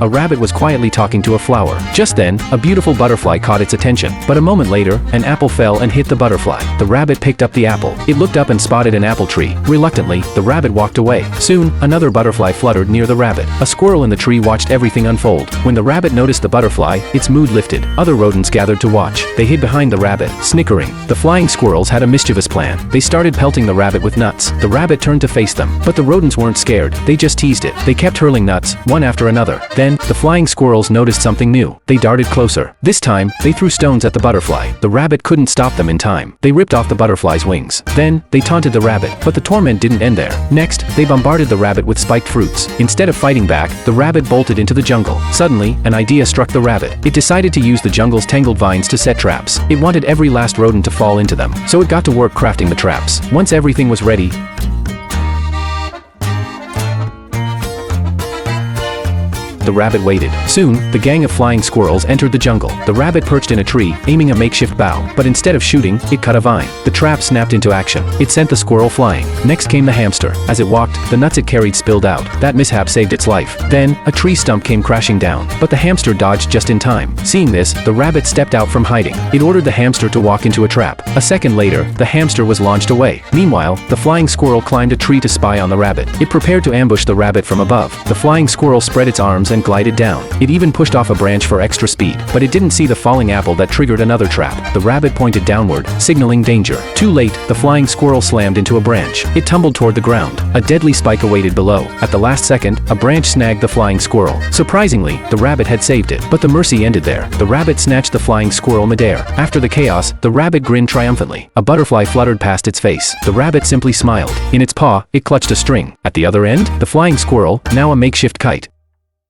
A rabbit was quietly talking to a flower. Just then, a beautiful butterfly caught its attention. But a moment later, an apple fell and hit the butterfly. The rabbit picked up the apple. It looked up and spotted an apple tree. Reluctantly, the rabbit walked away. Soon, another butterfly fluttered near the rabbit. A squirrel in the tree watched everything unfold. When the rabbit noticed the butterfly, its mood lifted. Other rodents gathered to watch. They hid behind the rabbit, snickering. The flying squirrels had a mischievous plan. They started pelting the rabbit with nuts. The rabbit turned to face them. But the rodents weren't scared. They just teased it. They kept hurling nuts, one after another. Then, the flying squirrels noticed something new. They darted closer. This time, they threw stones at the butterfly. The rabbit couldn't stop them in time. They ripped off the butterfly's wings. Then, they taunted the rabbit. But the torment didn't end there. Next, they bombarded the rabbit with spiked fruits. Instead of fighting back, the rabbit bolted into the jungle. Suddenly, an idea struck the rabbit. It decided to use the jungle's tangled vines to set traps. It wanted every last rodent to fall into them. So it got to work crafting the traps. Once everything was ready, the rabbit waited. Soon, the gang of flying squirrels entered the jungle. The rabbit perched in a tree, aiming a makeshift bow. But instead of shooting, it cut a vine. The trap snapped into action. It sent the squirrel flying. Next came the hamster. As it walked, the nuts it carried spilled out. That mishap saved its life. Then, a tree stump came crashing down. But the hamster dodged just in time. Seeing this, the rabbit stepped out from hiding. It ordered the hamster to walk into a trap. A second later, the hamster was launched away. Meanwhile, the flying squirrel climbed a tree to spy on the rabbit. It prepared to ambush the rabbit from above. The flying squirrel spread its arms and glided down. It even pushed off a branch for extra speed, but it didn't see the falling apple that triggered another trap. The rabbit pointed downward, signaling danger. Too late, the flying squirrel slammed into a branch. It tumbled toward the ground. A deadly spike awaited below. At the last second, a branch snagged the flying squirrel. Surprisingly, the rabbit had saved it. But the mercy ended there. The rabbit snatched the flying squirrel midair. After the chaos, the rabbit grinned triumphantly. A butterfly fluttered past its face. The rabbit simply smiled. In its paw, it clutched a string. At the other end, the flying squirrel, now a makeshift kite.